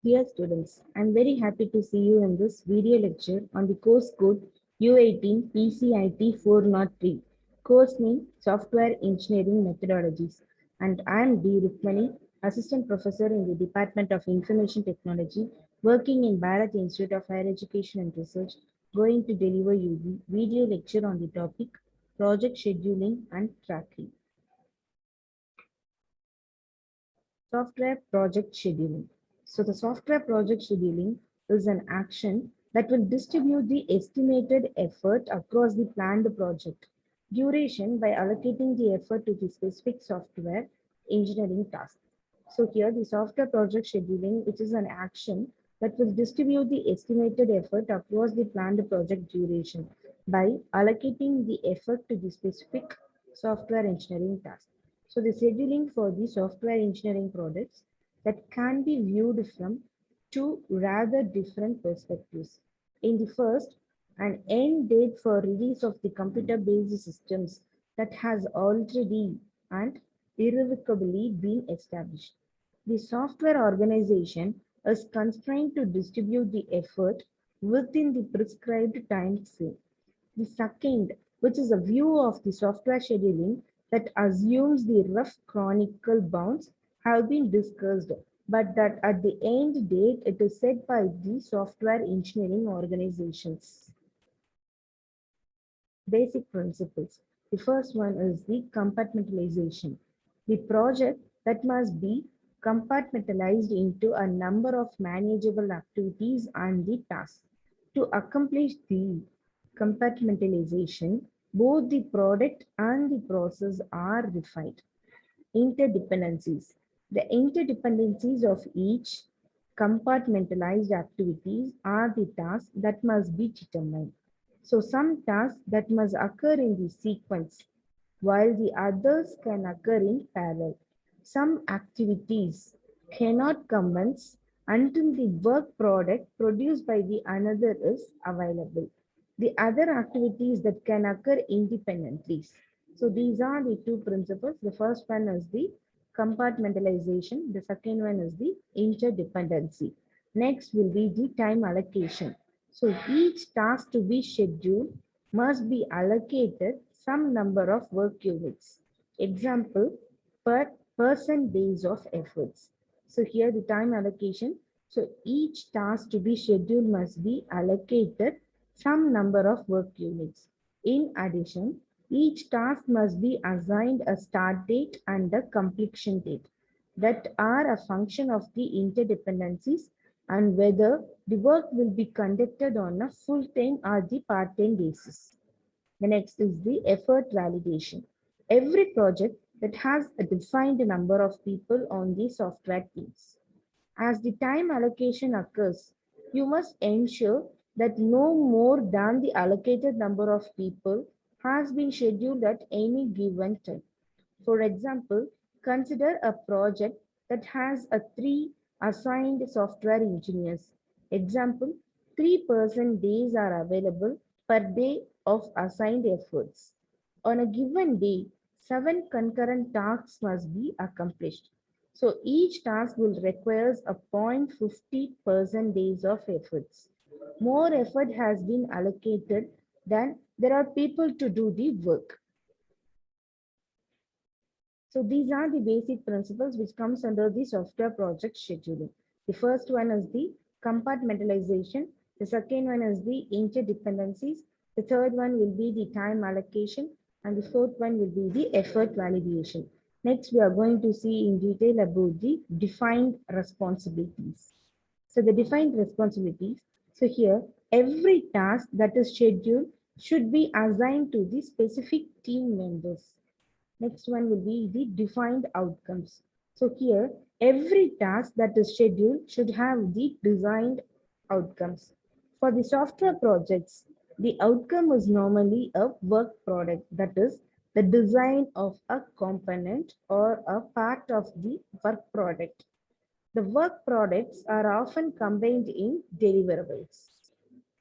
Dear students, I am very happy to see you in this video lecture on the course code U18 PCIT 403, course name Software Engineering Methodologies. And I am D. Rukmani, Assistant Professor in the Department of Information Technology, working in Bharat Institute of Higher Education and Research, going to deliver you the video lecture on the topic Project Scheduling and Tracking. Software project scheduling. So the software project scheduling is an action that will distribute the estimated effort across the planned project duration by allocating the effort to the specific software engineering task. So here the software project scheduling, which is an action that will distribute the estimated effort across the planned project duration by allocating the effort to the specific software engineering task. So the scheduling for the software engineering products that can be viewed from two rather different perspectives. In the first, an end date for release of the computer-based systems that has already and irrevocably been established. The software organization is constrained to distribute the effort within the prescribed time frame. The second, which is a view of the software scheduling that assumes the rough chronicle bounds have been discussed, but that at the end date it is set by the software engineering organizations. Basic principles. The first one is the compartmentalization. The project that must be compartmentalized into a number of manageable activities and the tasks. To accomplish the compartmentalization, both the product and the process are defined. Interdependencies. The interdependencies of each compartmentalized activities are the tasks that must be determined. So some tasks that must occur in the sequence, while the others can occur in parallel. Some activities cannot commence until the work product produced by the another is available. The other activities that can occur independently. So these are the two principles. The first one is the compartmentalization. The second one is the interdependency. Next will be the time allocation. So each task to be scheduled must be allocated some number of work units. Example, per person days of efforts. So here the time allocation. So each task to be scheduled must be allocated some number of work units. In addition, each task must be assigned a start date and a completion date that are a function of the interdependencies and whether the work will be conducted on a full-time or the part-time basis. The next is the effort validation. Every project that has a defined number of people on the software teams. As the time allocation occurs, you must ensure that no more than the allocated number of people has been scheduled at any given time. For example, consider a project that has a 3 assigned software engineers. Example, 3 person days are available per day of assigned efforts. On a given day, 7 concurrent tasks must be accomplished. So each task will require a 0.50 days of efforts. More effort has been allocated than there are people to do the work. So these are the basic principles which comes under the software project scheduling. The first one is the compartmentalization. The second one is the interdependencies. The third one will be the time allocation. And the fourth one will be the effort validation. Next, we are going to see in detail about the defined responsibilities. So the defined responsibilities. So here, every task that is scheduled should be assigned to the specific team members. Next one will be the defined outcomes. So here, every task that is scheduled should have the designed outcomes. For the software projects, the outcome is normally a work product, that is the design of a component or a part of the work product. The work products are often combined in deliverables.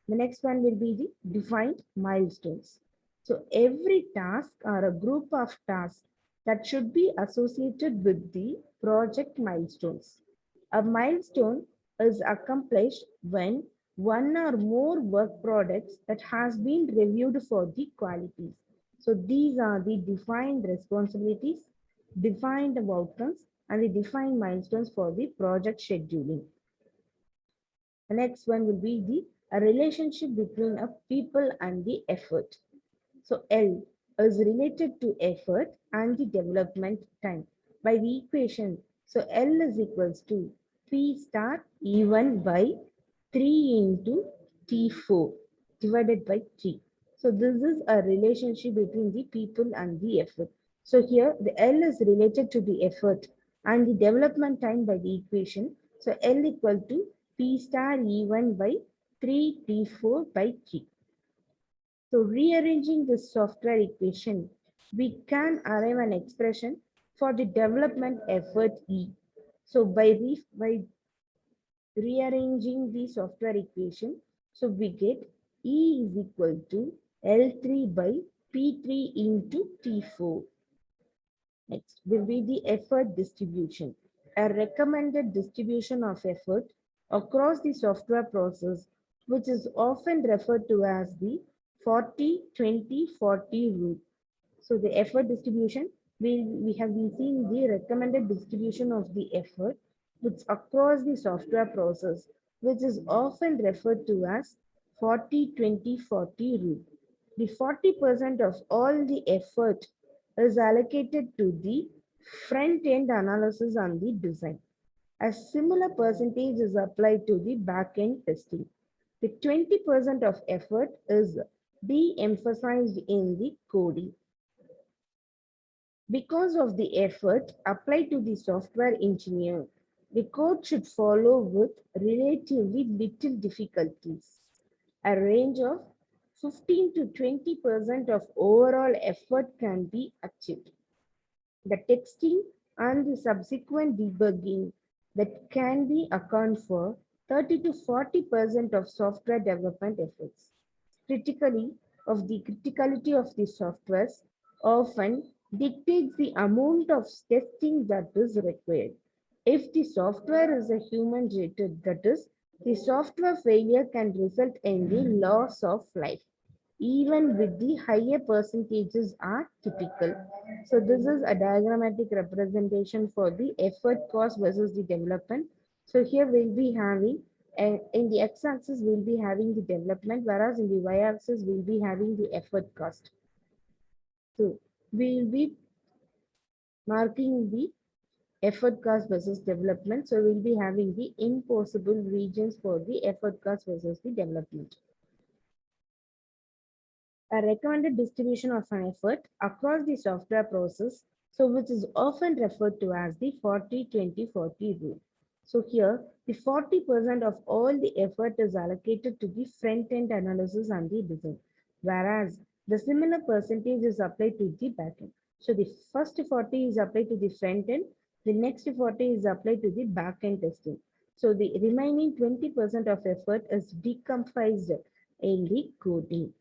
The next one will be the defined milestones. So every task or a group of tasks that should be associated with the project milestones. A milestone is accomplished when one or more work products that has been reviewed for the qualities. So these are the defined responsibilities, defined outcomes, and the defined milestones for the project scheduling. The next one will be the a relationship between a people and the effort. So L is related to effort and the development time by the equation. So L is equals to P star E1 by 3 into T4 divided by 3. So this is a relationship between the people and the effort. So here the L is related to the effort and the development time by the equation. So L equal to P star E1 by 3 T4 by 3. So rearranging this software equation, we can arrive an expression for the development effort E. So by rearranging the software equation, so we get E is equal to L3 by P3 into T4. Next will be the effort distribution. A recommended distribution of effort across the software process, which is often referred to as the 40-20-40 rule. So the effort distribution, we have been seeing the recommended distribution of the effort, which across the software process, which is often referred to as 40-20-40 rule. The 40% of all the effort is allocated to the front-end analysis and the design. A similar percentage is applied to the back-end testing. The 20% of effort is de-emphasized in the coding. Because of the effort applied to the software engineer, the code should follow with relatively little difficulties. A range of 15 to 20% of overall effort can be achieved. The texting and the subsequent debugging that can be accounted for 30 to 40% of software development efforts. Critically, of the criticality of the softwares often dictates the amount of testing that is required. If the software is a human rated, that is, the software failure can result in the loss of life even with the higher percentages are typical. So this is a diagrammatic representation for the effort cost versus the development. So here we'll be having, in the x-axis we'll be having the development, whereas in the y-axis we'll be having the effort cost. So we'll be marking the effort cost versus development. So we'll be having the impossible regions for the effort cost versus the development. A recommended distribution of an effort across the software process, so which is often referred to as the 40-20-40 rule. So here, the 40% of all the effort is allocated to the front-end analysis and the design, whereas the similar percentage is applied to the back-end. So the first 40 is applied to the front-end, the next 40 is applied to the back-end testing. So the remaining 20% of effort is decomposed in the coding.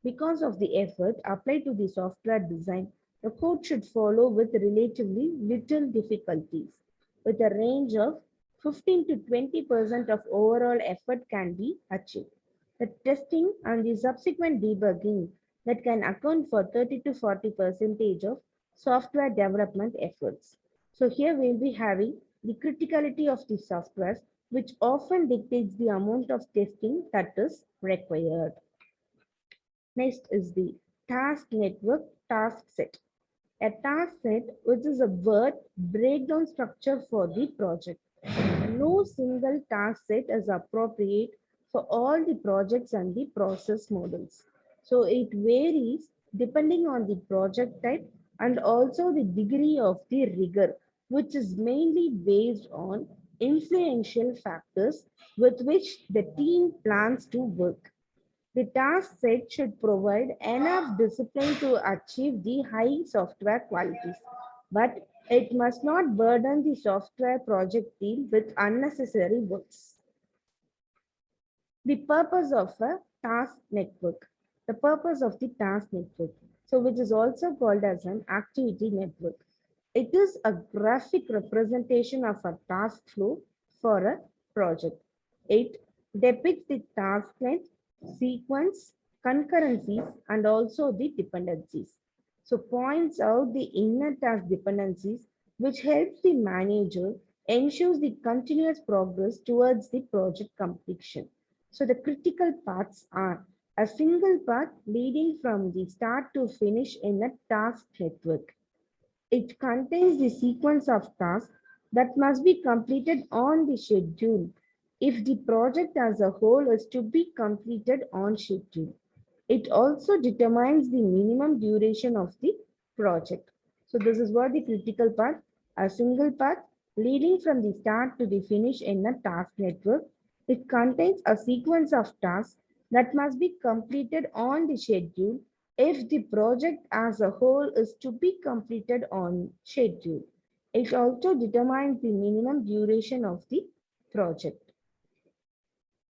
Because of the effort applied to the software design, the code should follow with relatively little difficulties. With a range of 15 to 20% of overall effort can be achieved. The testing and the subsequent debugging that can account for 30 to 40% of software development efforts. So here we'll be having the criticality of the software, which often dictates the amount of testing that is required. Next is the task network task set. A task set, which is a word breakdown structure for the project. No single task set is appropriate for all the projects and the process models. So it varies depending on the project type and also the degree of the rigor, which is mainly based on influential factors with which the team plans to work. The task set should provide enough discipline to achieve the high software qualities, but it must not burden the software project team with unnecessary works. The purpose of a task network. The purpose of the task network, so which is also called as an activity network. It is a graphic representation of a task flow for a project. It depicts the task length, sequence, concurrencies, and also the dependencies. So points out the inner task dependencies, which helps the manager ensures the continuous progress towards the project completion. So the critical paths are a single path leading from the start to finish in a task network. It contains the sequence of tasks that must be completed on the schedule if the project as a whole is to be completed on schedule. It also determines the minimum duration of the project. So this is what the critical path, a single path leading from the start to the finish in a task network. It contains a sequence of tasks that must be completed on the schedule if the project as a whole is to be completed on schedule. It also determines the minimum duration of the project.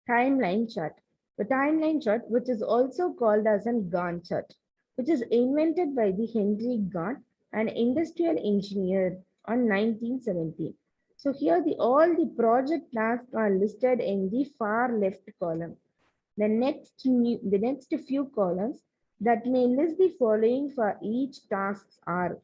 Timeline chart. The timeline chart, which is also called as an Gantt chart, which is invented by the Henry Gantt, an industrial engineer on 1917. So here all the project tasks are listed in the far left column. The next few columns that may list the following for each task are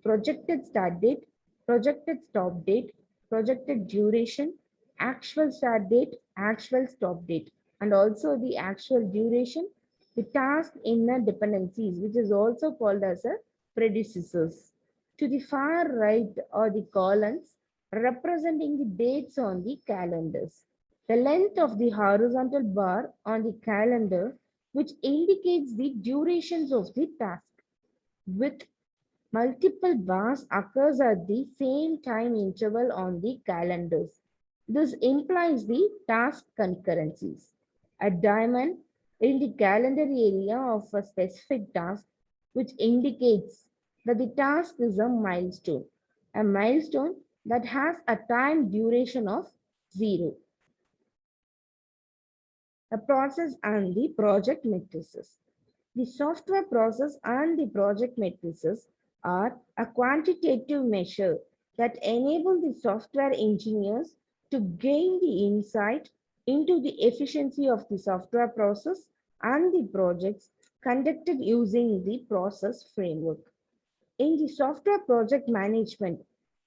projected start date, projected stop date, projected duration, actual start date, actual stop date, and also the actual duration, the task inner dependencies, which is also called as a predecessors. To the far right are the columns representing the dates on the calendars. The length of the horizontal bar on the calendar, which indicates the durations of the task, with multiple bars occurs at the same time interval on the calendars. This implies the task concurrencies. A diamond in the calendar area of a specific task, which indicates that the task is a milestone that has a time duration of 0. The process and the project matrices. The software process and the project matrices are a quantitative measure that enable the software engineers to gain the insight into the efficiency of the software process and the projects conducted using the process framework. In the software project management,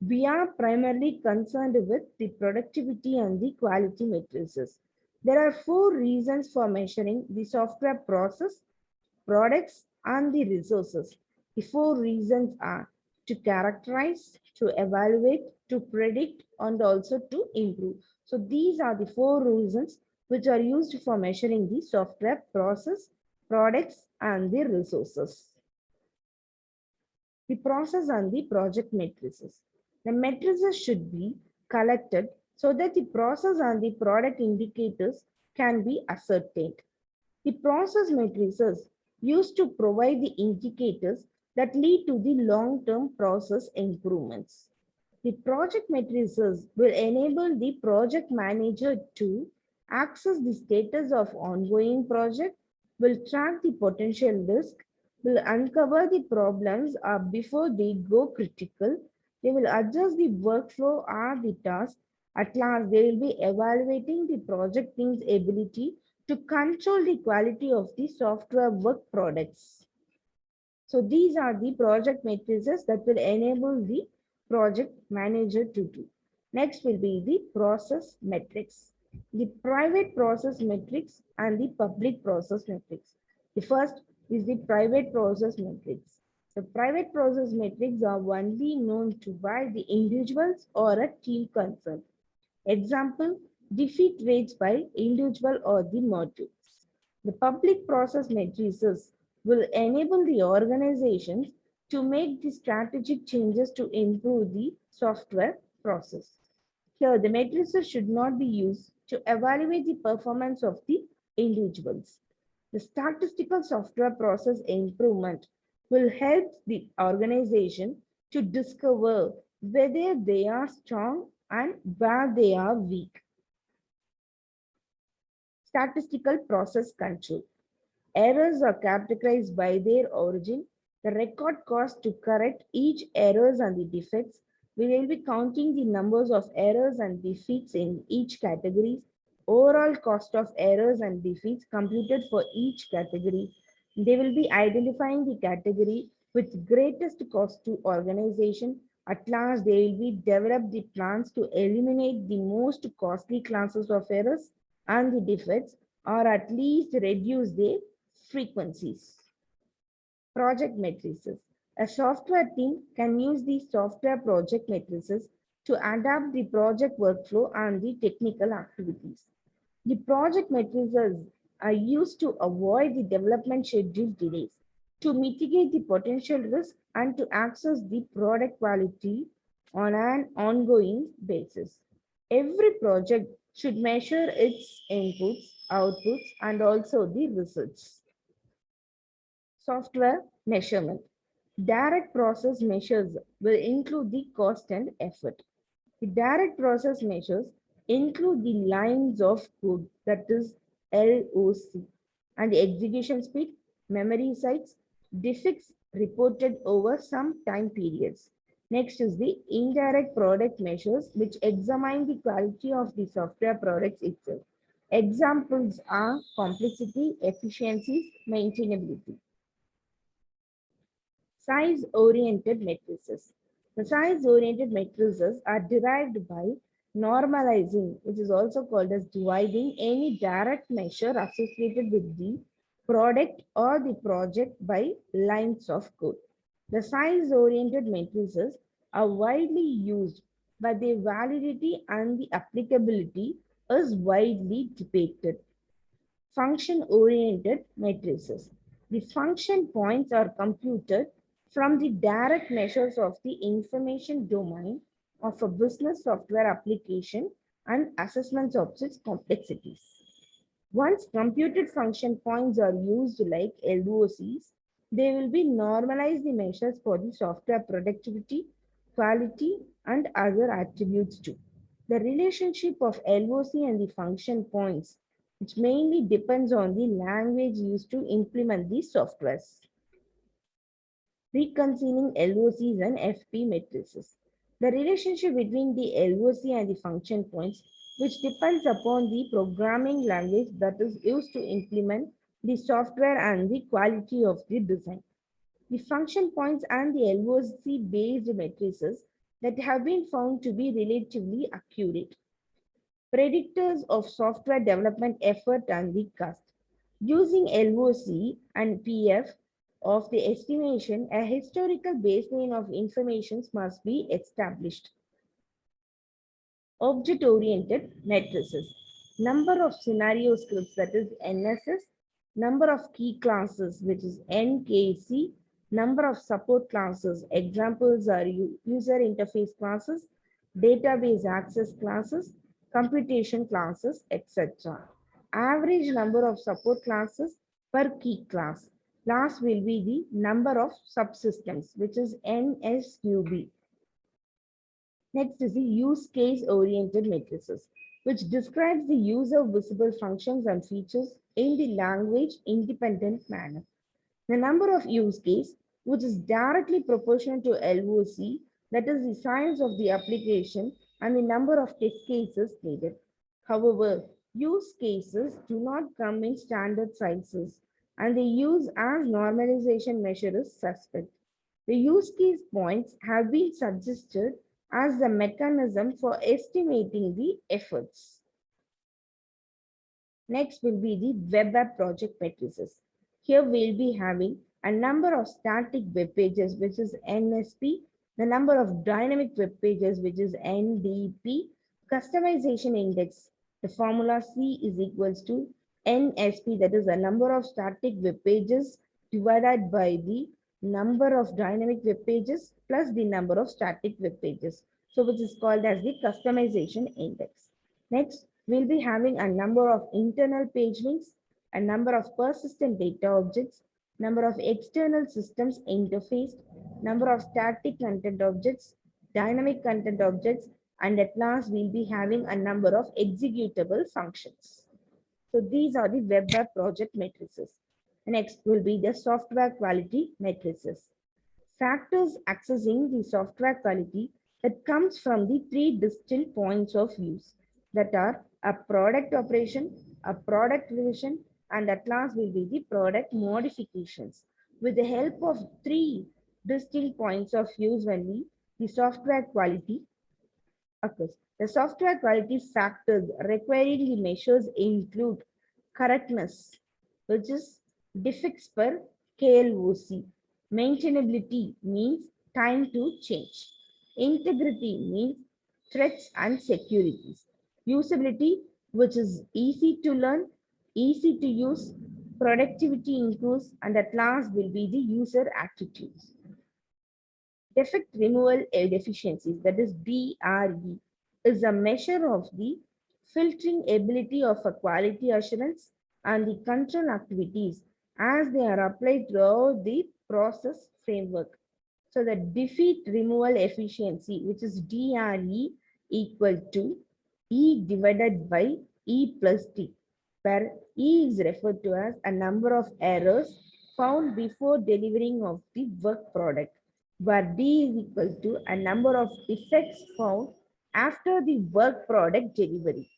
we are primarily concerned with the productivity and the quality matrices. There are 4 reasons for measuring the software process, products, and the resources. The 4 reasons are to characterize, to evaluate, to predict, and also to improve. So these are the 4 reasons which are used for measuring the software process, products, and the resources. The process and the project matrices. The matrices should be collected so that the process and the product indicators can be ascertained. The process matrices used to provide the indicators that lead to the long-term process improvements. The project matrices will enable the project manager to access the status of ongoing project, will track the potential risk, will uncover the problems before they go critical. They will adjust the workflow or the task. At last, they will be evaluating the project team's ability to control the quality of the software work products. So these are the project matrices that will enable the project manager to do. Next will be the process metrics. The private process metrics and the public process metrics. The first is the private process metrics. The private process metrics are only known to by the individuals or a team concerned. Example, defeat rates by individual or the modules. The public process matrices will enable the organizations to make the strategic changes to improve the software process. Here, the matrices should not be used to evaluate the performance of the individuals. The statistical software process improvement will help the organization to discover whether they are strong and where they are weak. Statistical process control. Errors are categorized by their origin, the record cost to correct each errors and the defects, We will be counting the numbers of errors and defeats in each category, overall cost of errors and defeats computed for each category. They will be identifying the category with greatest cost to organization. At last, they will be develop the plans to eliminate the most costly classes of errors and the defects, or at least reduce their frequencies. Project matrices. A software team can use the software project matrices to adapt the project workflow and the technical activities. The project matrices are used to avoid the development schedule delays, to mitigate the potential risk, and to access the product quality on an ongoing basis. Every project should measure its inputs, outputs, and also the results. Software measurement. Direct process measures will include the cost and effort. The direct process measures include the lines of code, that is LOC, and the execution speed, memory size, defects reported over some time periods. Next is the indirect product measures, which examine the quality of the software products itself. Examples are complexity, efficiency, maintainability. Size-oriented matrices. The size-oriented matrices are derived by normalizing, which is also called as dividing any direct measure associated with the product or the project by lines of code. The size-oriented matrices are widely used, but their validity and the applicability is widely debated. Function-oriented matrices. The function points are computed from the direct measures of the information domain of a business software application and assessments of its complexities. Once computed function points are used like LOCs, they will be normalized the measures for the software productivity, quality, and other attributes too. The relationship of LOC and the function points, which mainly depends on the language used to implement these softwares. Reconciling LOCs and FP matrices. The relationship between the LOC and the function points, which depends upon the programming language that is used to implement the software and the quality of the design. The function points and the LOC based matrices that have been found to be relatively accurate. Predictors of software development effort and the cost. Using LOC and PF of the estimation, a historical baseline of information must be established. Object-oriented matrices. Number of scenario scripts, that is NSS, number of key classes, which is NKC, number of support classes. Examples are user interface classes, database access classes, computation classes, etc. Average number of support classes per key class. Last will be the number of subsystems, which is NSQB. Next is the use case oriented matrices, which describes the use of visible functions and features in the language independent manner. The number of use case, which is directly proportional to LOC, that is the size of the application and the number of test cases needed. However, use cases do not come in standard sizes and the use as normalization measure is suspect. The use case points have been suggested as the mechanism for estimating the efforts. Next will be the web app project matrices. Here we'll be having a number of static web pages, which is NSP, the number of dynamic web pages, which is NDP, customization index. The formula C is equals to NSP, that is the number of static web pages divided by the number of dynamic web pages plus the number of static web pages. So which is called as the customization index. Next, we'll be having a number of internal page links, a number of persistent data objects, number of external systems interfaced, number of static content objects, dynamic content objects, and at last we'll be having a number of executable functions. So these are the web app project matrices. Next will be the software quality matrices. Factors accessing the software quality that comes from the three distinct points of views that are a product operation, a product revision, and at last will be the product modifications. With the help of three distinct points of views only, the software quality occurs. The software quality factors requiring the measures include correctness, which is defects per KLOC. Maintainability means time to change. Integrity means threats and securities. Usability, which is easy to learn, easy to use, productivity improves, and at last will be the user attitudes. Defect removal deficiencies, that is DRE, is a measure of the filtering ability of a quality assurance and the control activities as they are applied throughout the process framework. So the defect removal efficiency, which is DRE, equal to E divided by E plus T, where E is referred to as a number of errors found before delivering of the work product, where D is equal to a number of defects found after the work product delivery.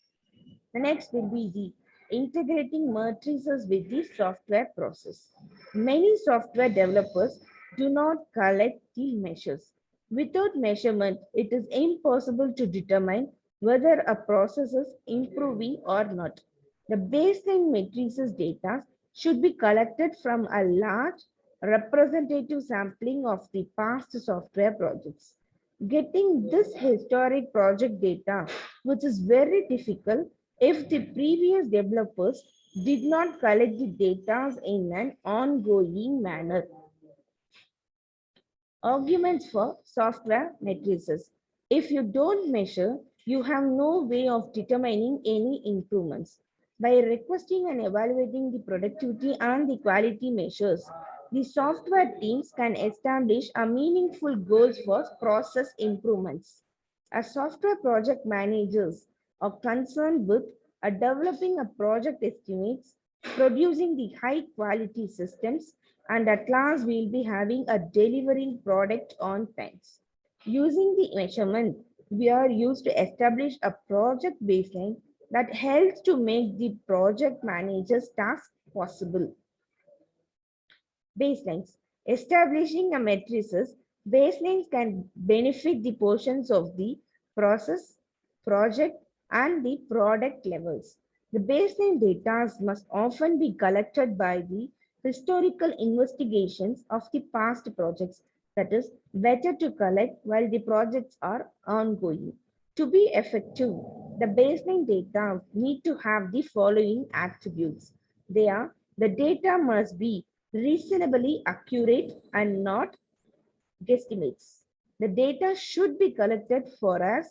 The next will be the integrating matrices with the software process. Many software developers do not collect the measures. Without measurement, it is impossible to determine whether a process is improving or not. The baseline matrices data should be collected from a large representative sampling of the past software projects. Getting this historic project data, which is very difficult if the previous developers did not collect the data in an ongoing manner. Arguments for software matrices. If you don't measure, you have no way of determining any improvements. By requesting and evaluating the productivity and the quality measures, the software teams can establish a meaningful goals for process improvements. As software project managers are concerned with developing a project estimates, producing the high quality systems, and at last we'll be having a delivering product on time. Using the measurement, we are used to establish a project baseline that helps to make the project manager's task possible. Baselines. Establishing a matrices, baselines can benefit the portions of the process, project, and the product levels. The baseline data must often be collected by the historical investigations of the past projects. That is better to collect while the projects are ongoing. To be effective, the baseline data need to have the following attributes. They are: the data must be reasonably accurate and not guesstimates. The data should be collected for as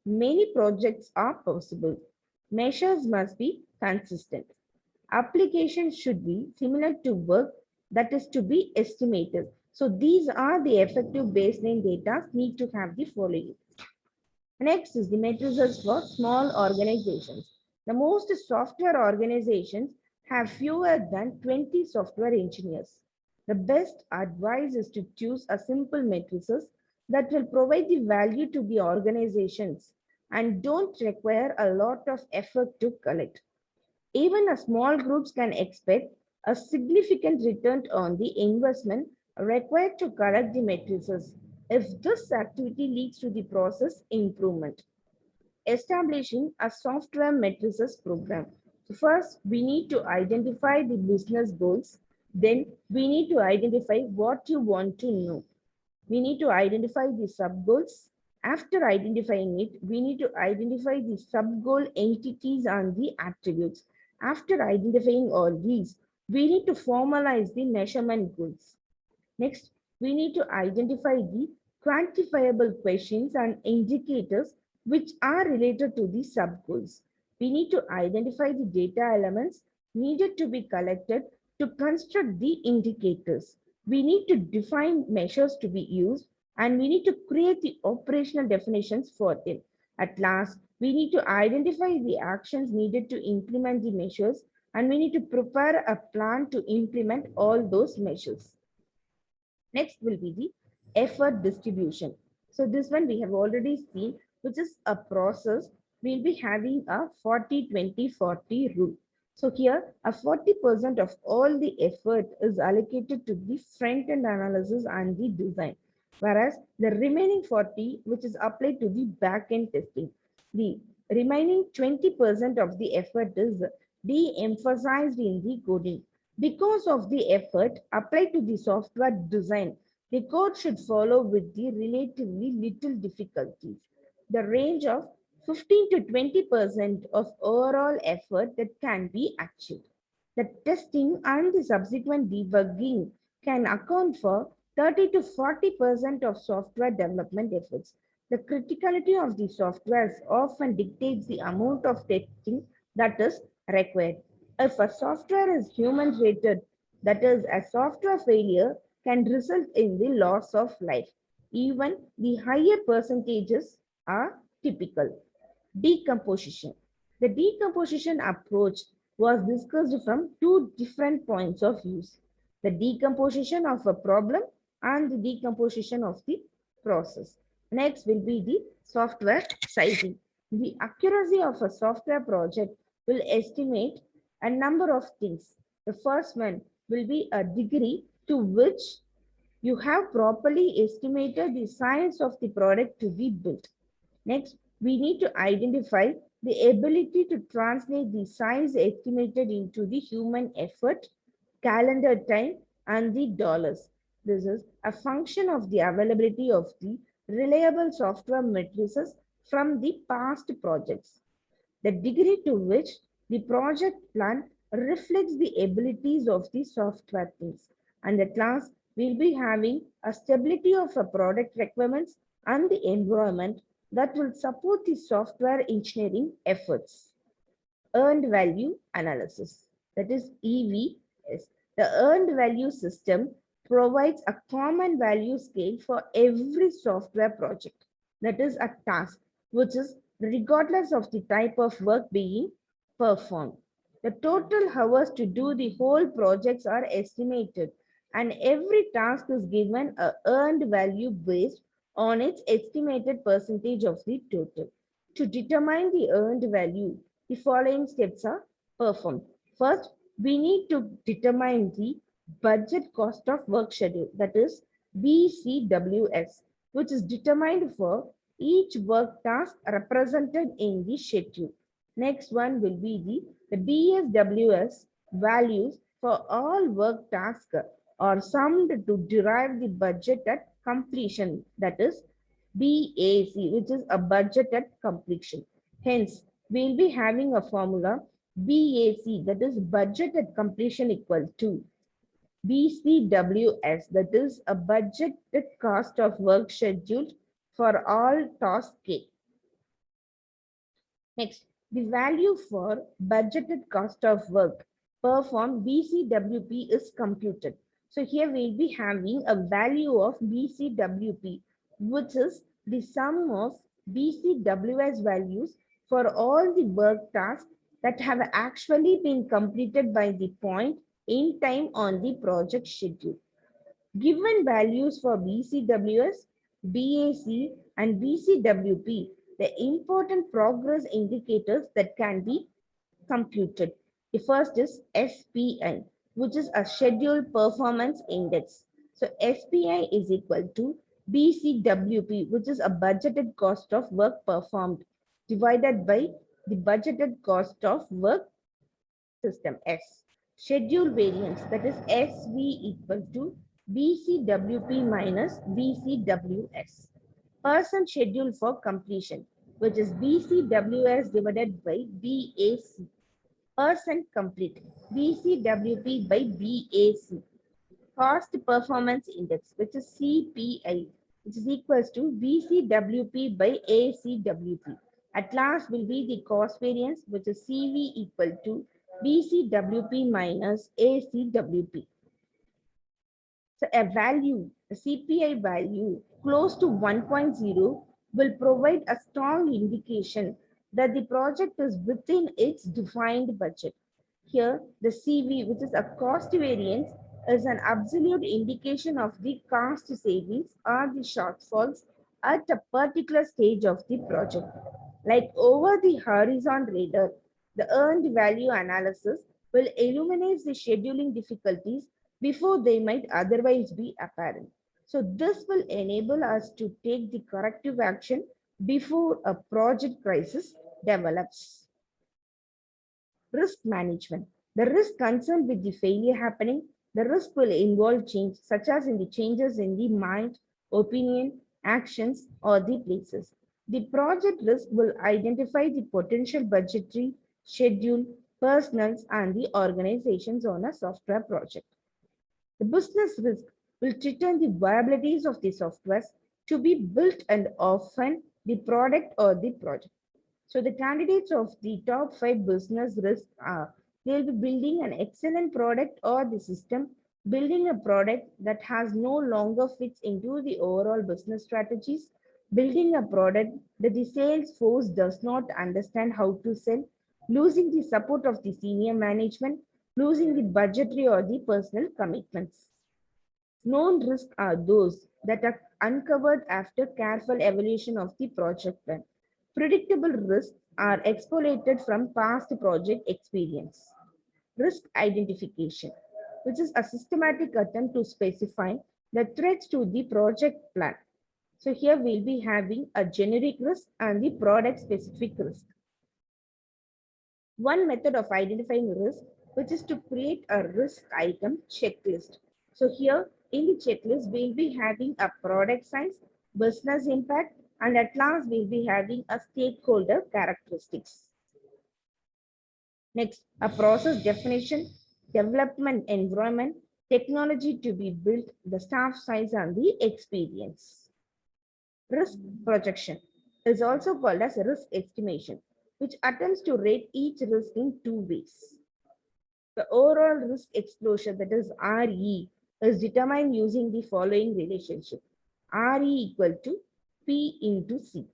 many projects are possible. Measures must be consistent. Applications should be similar to work that is to be estimated. So these are the effective baseline data need to have the following. Next is the matrices for small organizations. The most software organizations have fewer than 20 software engineers. The best advice is to choose a simple matrices that will provide the value to the organizations and don't require a lot of effort to collect. Even a small groups can expect a significant return on the investment required to collect the matrices if this activity leads to the process improvement. Establishing a software matrices program. So first, we need to identify the business goals. Then we need to identify what you want to know. We need to identify the sub goals. After identifying it, we need to identify the sub goal entities and the attributes. After identifying all these, we need to formalize the measurement goals. Next, we need to identify the quantifiable questions and indicators which are related to the sub-goals. We need to identify the data elements needed to be collected to construct the indicators. We need to define measures to be used and we need to create the operational definitions for them. At last, we need to identify the actions needed to implement the measures and we need to prepare a plan to implement all those measures. Next will be the effort distribution. So this one we have already seen, which is a process. We'll be having a 40-20-40 rule. So here a 40% of all the effort is allocated to the front end analysis and the design, whereas the remaining 40, which is applied to the back end testing. The remaining 20% of the effort is de-emphasized in the coding. Because of the effort applied to the software design, the code should follow with the relatively little difficulties. The range of 15 to 20% of overall effort that can be achieved. The testing and the subsequent debugging can account for 30 to 40% of software development efforts. The criticality of the software often dictates the amount of testing that is required. If a software is human rated, that is, a software failure can result in the loss of life. Even the higher percentages are typical. Decomposition. The decomposition approach was discussed from two different points of view. The decomposition of a problem and the decomposition of the process. Next will be the software sizing. The accuracy of a software project will estimate a number of things. The first one will be a degree to which you have properly estimated the size of the product to be built. Next, we need to identify the ability to translate the size estimated into the human effort, calendar time, and the dollars. This is a function of the availability of the reliable software matrices from the past projects. The degree to which the project plan reflects the abilities of the software teams. And at last, we'll be having a stability of a product requirements and the environment that will support the software engineering efforts. Earned value analysis, that is EVS. The earned value system provides a common value scale for every software project. That is a task, which is regardless of the type of work being performed. The total hours to do the whole projects are estimated, and every task is given a earned value based on its estimated percentage of the total. To determine the earned value, the following steps are performed. First, we need to determine the budget cost of work schedule, that is BCWS, which is determined for each work task represented in the schedule. Next one will be the BSWS values for all work tasks are summed to derive the budget at completion, that is BAC, which is a budget at completion. Hence, we'll be having a formula BAC, that is budget at completion, equal to BCWS, that is a budgeted cost of work scheduled for all task K. Next, the value for budgeted cost of work performed BCWP is computed. So here we'll be having a value of BCWP, which is the sum of BCWS values for all the work tasks that have actually been completed by the point in time on the project schedule. Given values for BCWS, BAC, and BCWP, the important progress indicators that can be computed. The first is SPI, which is a scheduled performance index. So SPI is equal to BCWP, which is a budgeted cost of work performed, divided by the budgeted cost of work system S. Schedule variance, that is SV, equal to BCWP minus BCWS. Percent schedule for completion, which is BCWS divided by BAC. Percent complete, BCWP by BAC. Cost performance index, which is CPI, which is equals to BCWP by ACWP. At last will be the cost variance, which is CV, equal to BCWP minus ACWP. So a value, a CPI value close to 1.0 will provide a strong indication that the project is within its defined budget. Here, the CV, which is a cost variance, is an absolute indication of the cost savings or the shortfalls at a particular stage of the project. Like over the horizon radar, the earned value analysis will illuminate the scheduling difficulties before they might otherwise be apparent. So this will enable us to take the corrective action before a project crisis develops. Risk management. The risk concerned with the failure happening, the risk will involve change, such as in the changes in the mind, opinion, actions, or the places. The project risk will identify the potential budgetary, schedule, personals, and the organizations on a software project. The business risk will determine the viabilities of the softwares to be built and often the product or the project. So the candidates of the top 5 business risks are they'll be building an excellent product or the system, building a product that has no longer fits into the overall business strategies, building a product that the sales force does not understand how to sell, losing the support of the senior management, losing the budgetary or the personal commitments. Known risks are those that are uncovered after careful evaluation of the project plan. Predictable risks are extrapolated from past project experience. Risk identification, which is a systematic attempt to specify the threats to the project plan. So here we'll be having a generic risk and the product specific risk. One method of identifying risk, which is to create a risk item checklist. So here in the checklist, we'll be having a product size, business impact, and at last we'll be having a stakeholder characteristics. Next, a process definition, development environment, technology to be built, the staff size, and the experience. Risk projection is also called as risk estimation, which attempts to rate each risk in two ways. The overall risk exposure, that is RE, is determined using the following relationship. RE equal to P into C.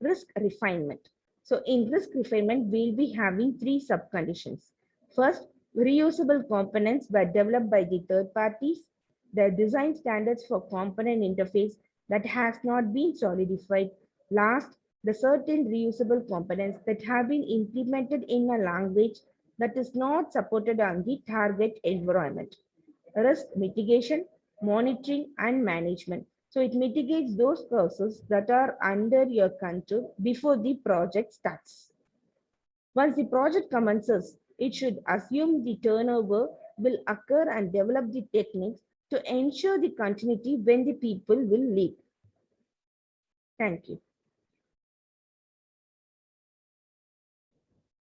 Risk refinement. So in risk refinement, we'll be having three subconditions. First, reusable components were developed by the third parties. The design standards for component interface that has not been solidified. Last, the certain reusable components that have been implemented in a language that is not supported on the target environment. Risk mitigation, monitoring, and management. So it mitigates those processes that are under your control before the project starts. Once the project commences, it should assume the turnover will occur and develop the techniques to ensure the continuity when the people will leave. Thank you.